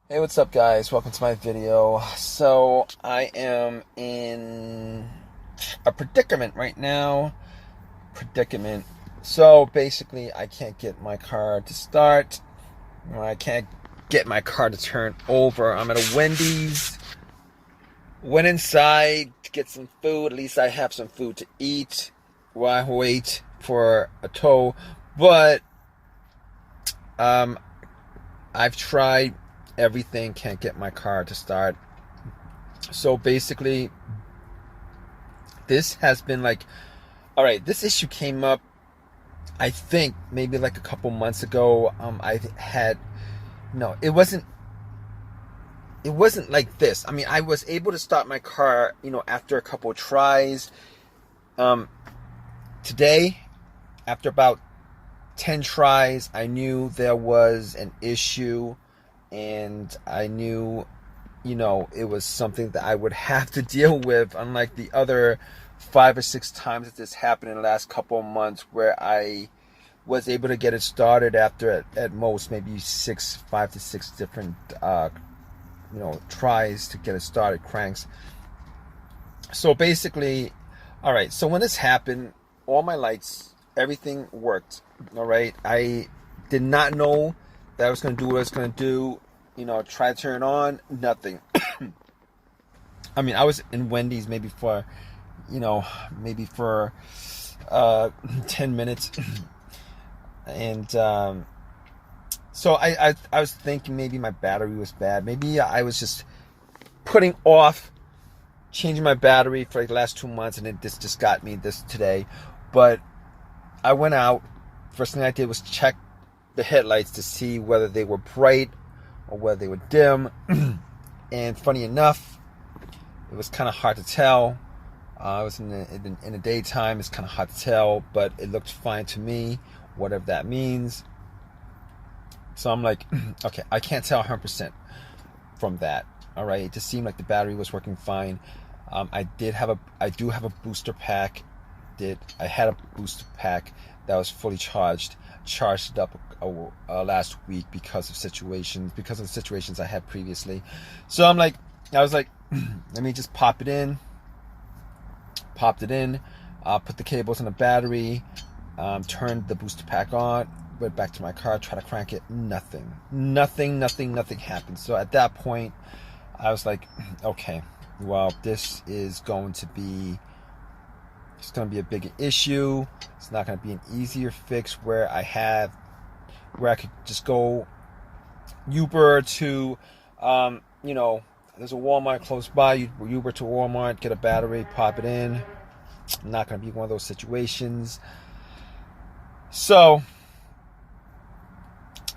Hey, what's up, guys? Welcome to my video. So, I am in a predicament right now. Predicament. So, basically, I can't get my car to start. I can't get my car to turn over. I'm at a Wendy's. Went inside to get some food. At least I have some food to eat while I wait for a tow. But, um, I've tried everything, can't get my car to start. So basically, this has been like, all right, this issue came up, I think maybe like a couple months ago. I had, no, it wasn't like this. I mean, I was able to start my car, after a couple of tries. Um, Today, after about 10 tries, I knew there was an issue, and I knew, it was something that I would have to deal with, unlike the other 5 or 6 times that this happened in the last couple of months, where I was able to get it started after at most maybe 5 to 6 different tries to get it started, cranks. So basically, all right, so when this happened, all my lights, everything worked. All right, I did not know that I was going to do what I was going to do. Try to turn it on, nothing. I mean, I was in Wendy's maybe for 10 minutes. And so I was thinking maybe my battery was bad. Maybe I was just putting off changing my battery for like the last 2 months, and this just got me this today. But I went out. First thing I did was check the headlights to see whether they were bright or whether they were dim. And funny enough, it was kind of hard to tell. It was in the daytime. It's kind of hard to tell, but it looked fine to me, whatever that means. So I'm like, okay, I can't tell 100% from that. All right, it just seemed like the battery was working fine. I do have a booster pack. I had a booster pack that was fully charged it up last week because of the situations I had previously. So I was like, let me just pop it in. Popped it in, put the cables in the battery, turned the booster pack on, went back to my car, tried to crank it. Nothing happened. So at that point, I was like, okay, well, this is going to be a big issue. It's not going to be an easier fix where I could just go Uber to, there's a Walmart close by. Uber to Walmart, get a battery, pop it in. Not going to be one of those situations. So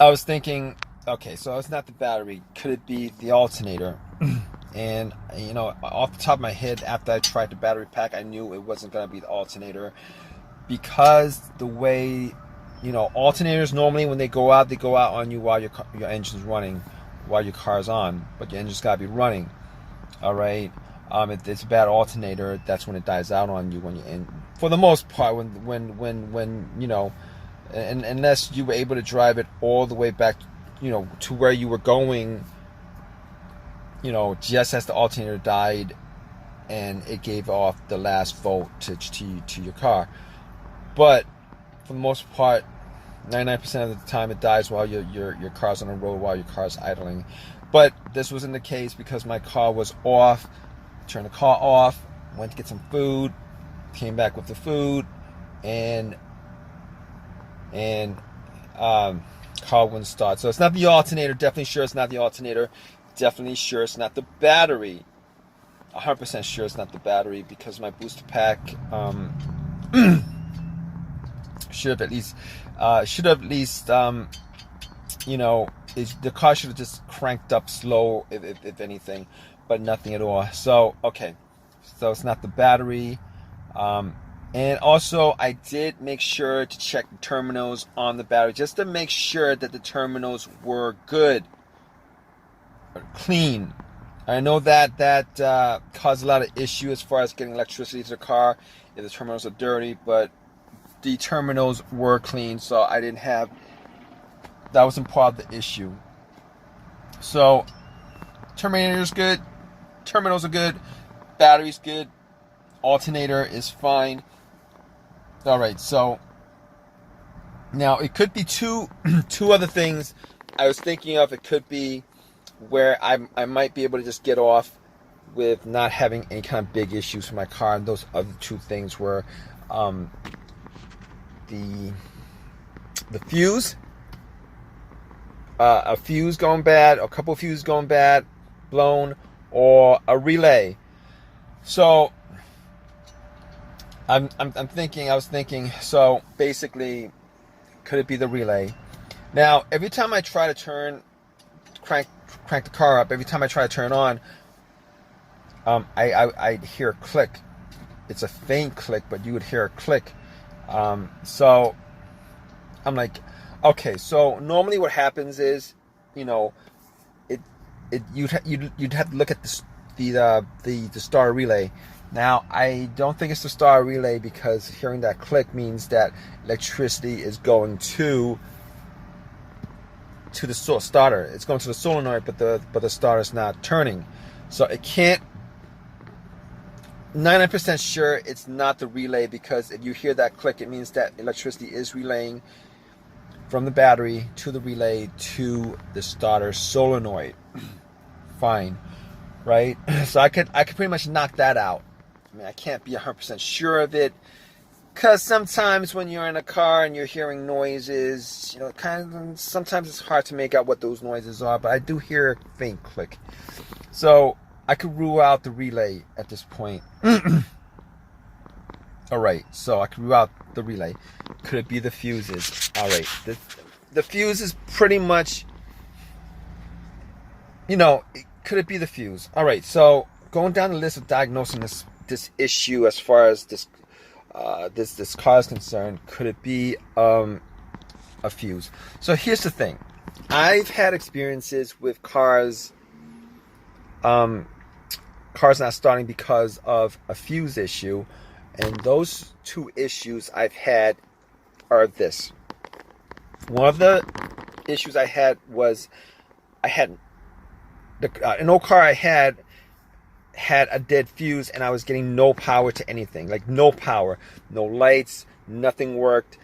I was thinking, okay, so it's not the battery. Could it be the alternator? And, off the top of my head, after I tried the battery pack, I knew it wasn't going to be the alternator, because the way, alternators normally, when they go out on you while your engine's running, while your car's on, but your engine's got to be running. All right. If it's a bad alternator, that's when it dies out on you when you're in. For the most part, when unless you were able to drive it all the way back, to where you were going, just as the alternator died, and it gave off the last volt to your car. But for the most part, 99% of the time it dies while your car's on the road, while your car's idling. But this wasn't the case, because my car was off. Turned the car off, went to get some food, came back with the food, and car wouldn't start. So it's not the alternator. Definitely sure it's not the alternator. Definitely sure it's not the battery. 100% sure it's not the battery, because my booster pack should have at least the car should have just cranked up slow, if anything, but nothing at all. So okay, so it's not the battery. And also, I did make sure to check the terminals on the battery, just to make sure that the terminals were good, clean. I know that caused a lot of issue as far as getting electricity to the car if the terminals are dirty, but the terminals were clean, so that wasn't part of the issue. So Terminator's good. Terminals are good. Battery's good. Alternator is fine. All right, so now it could be two other things I was thinking of. It could be where I might be able to just get off with not having any kind of big issues with my car. And those other two things were the fuse, a fuse going bad, a couple of fuses going bad, blown, or a relay. So I was thinking, so basically, could it be the relay? Now, every time I try to crank the car up, every time I try to turn on, I hear a click. It's a faint click, but you would hear a click. So I'm like, okay, so normally what happens is, you'd have to look at the starter relay. Now, I don't think it's the starter relay, because hearing that click means that electricity is going to the starter. It's going to the solenoid, but the starter's not turning. So it can't. 99% sure it's not the relay, because if you hear that click, it means that electricity is relaying from the battery to the relay to the starter solenoid. Fine, right? So I could pretty much knock that out. I mean, I can't be 100% sure of it, because sometimes when you're in a car and you're hearing noises, sometimes it's hard to make out what those noises are, but I do hear a faint click. So I could rule out the relay at this point. All right, so I could rule out the relay. Could it be the fuses? All right, the fuse is pretty much, could it be the fuse? All right, so going down the list of diagnosing this issue as far as this car is concerned, could it be a fuse? So here's the thing. I've had experiences with cars not starting because of a fuse issue, and those two issues I've had are this. One of the issues I had was an old car I had a dead fuse, and I was getting no power to anything. Like, no power, no lights, nothing worked,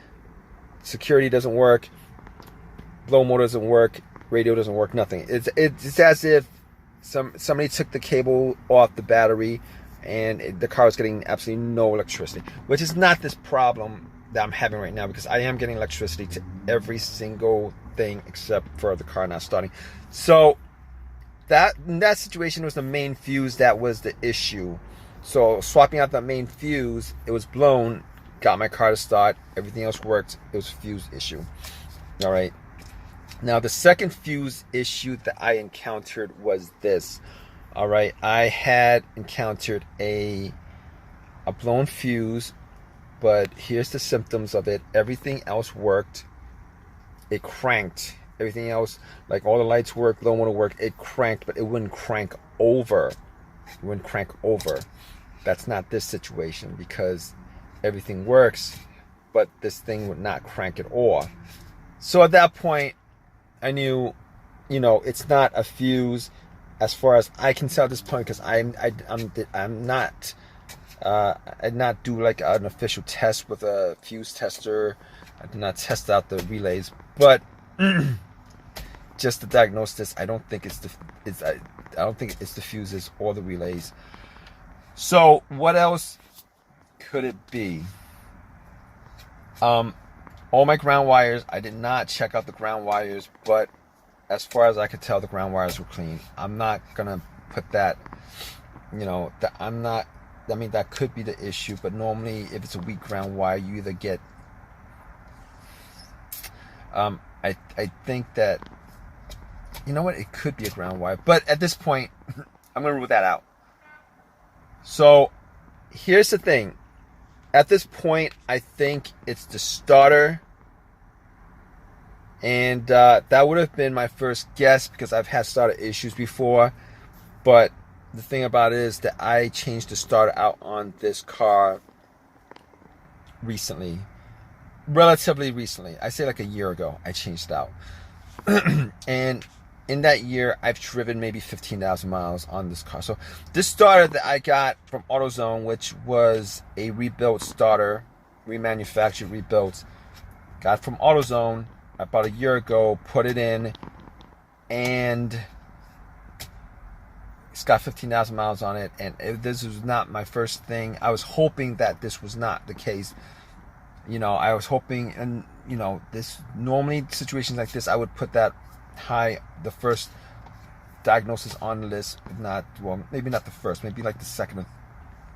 security doesn't work, blow motor doesn't work, radio doesn't work, nothing. It's as if somebody took the cable off the battery, and the car was getting absolutely no electricity, which is not this problem that I'm having right now, because I am getting electricity to every single thing except for the car not starting. So in that situation was the main fuse that was the issue. So swapping out that main fuse, it was blown, got my car to start, everything else worked. It was a fuse issue. All right. Now, the second fuse issue that I encountered was this. All right, I had encountered a blown fuse, but here's the symptoms of it. Everything else worked. It cranked. Everything else, like all the lights worked, blow motor worked, it cranked, but it wouldn't crank over. It wouldn't crank over. That's not this situation, because everything works, but this thing would not crank at all. So at that point, I knew, it's not a fuse as far as I can tell at this point, because I did not do like an official test with a fuse tester. I did not test out the relays, but just to diagnose this, I don't think it's the fuses or the relays. So what else could it be? All my ground wires, I did not check out the ground wires, but as far as I could tell, the ground wires were clean. I'm not gonna put that, that could be the issue, but normally if it's a weak ground wire, you either get, I think that, it could be a ground wire, but at this point, I'm gonna rule that out. So here's the thing. At this point, I think it's the starter. And that would have been my first guess, because I've had starter issues before. But the thing about it is that I changed the starter out on this car recently. Relatively recently. I say like a year ago, I changed it out. And in that year, I've driven maybe 15,000 miles on this car. So this starter that I got from AutoZone, which was a rebuilt starter, remanufactured, rebuilt, got from AutoZone about a year ago, put it in, and it's got 15,000 miles on it. And this was not my first thing. I was hoping that this was not the case. You know, I was hoping, and you know, this normally situations like this, I would put that high, the first diagnosis on the list, if not, well, maybe not the first, maybe like the second,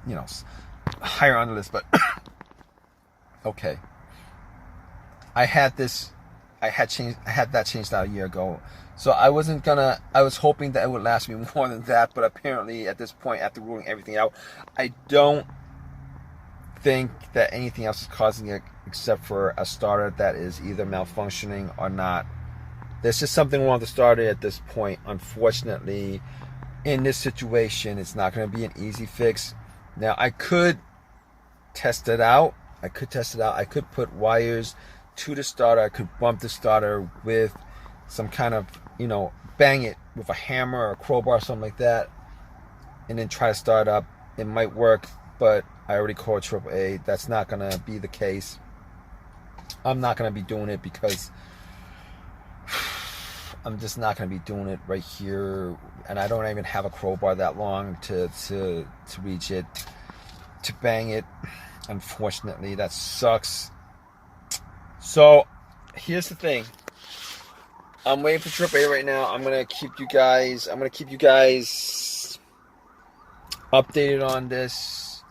you know, higher on the list. But okay, I had that changed out a year ago, so I was hoping that it would last me more than that. But apparently at this point, after ruling everything out, I don't think that anything else is causing it except for a starter that is either malfunctioning or not. There's just something wrong with the starter at this point. Unfortunately, in this situation, it's not going to be an easy fix. Now, I could test it out. I could put wires to the starter. I could bump the starter with some kind of, you know, bang it with a hammer or a crowbar or something like that, and then try to start up. It might work, but I already called AAA. That's not going to be the case. I'm not going to be doing it because I'm just not going to be doing it right here, and I don't even have a crowbar that long to reach it, to bang it. Unfortunately, that sucks. So here's the thing. I'm waiting for AAA right now. I'm gonna keep you guys updated on this.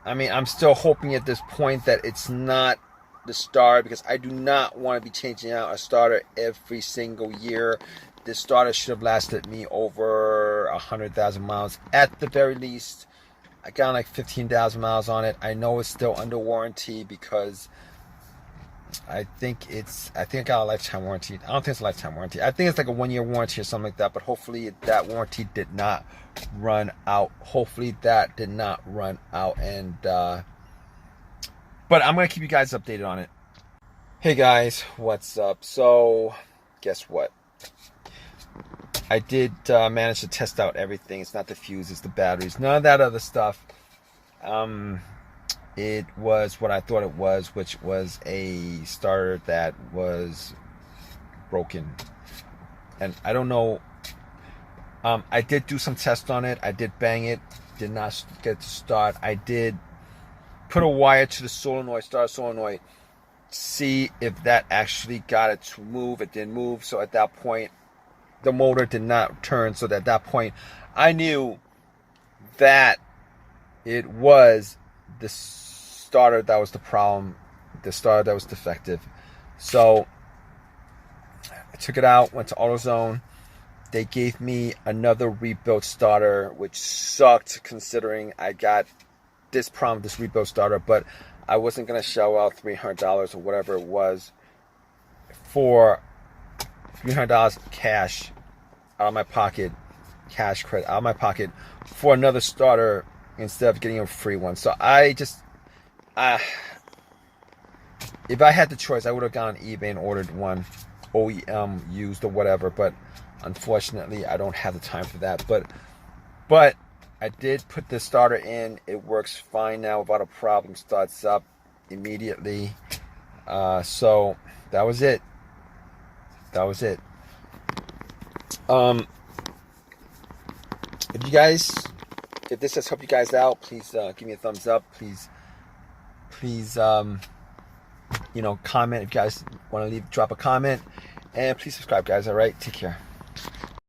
I mean, I'm still hoping at this point that it's not the starter, because I do not want to be changing out a starter every single year. This starter should have lasted me over 100,000 miles at the very least. I got like 15,000 miles on it. I know it's still under warranty because I think I got a lifetime warranty. I don't think it's a lifetime warranty. I think it's like a 1-year warranty or something like that. But hopefully that warranty did not run out. And but I'm going to keep you guys updated on it. Hey guys, what's up? So, guess what? I did manage to test out everything. It's not the fuse, it's the batteries. None of that other stuff. It was what I thought it was, which was a starter that was broken. And I don't know. I did do some tests on it. I did bang it. Did not get to start. I did put a wire to the solenoid, starter solenoid, see if that actually got it to move. It didn't move, so at that point the motor did not turn. So at that point I knew that it was the starter that was the problem, the starter that was defective. So I took it out, went to AutoZone. They gave me another rebuilt starter, which sucked considering I got this problem, this rebuilt starter, but I wasn't going to shell out $300 or whatever it was for $300 cash out of my pocket, cash credit out of my pocket for another starter instead of getting a free one. So I just, if I had the choice, I would have gone on eBay and ordered one OEM used or whatever, but unfortunately I don't have the time for that. But I did put the starter in. It works fine now without a problem. Starts up immediately. So that was it. If this has helped you guys out, please give me a thumbs up. Please comment if you guys want to drop a comment, and please subscribe, guys. All right, take care.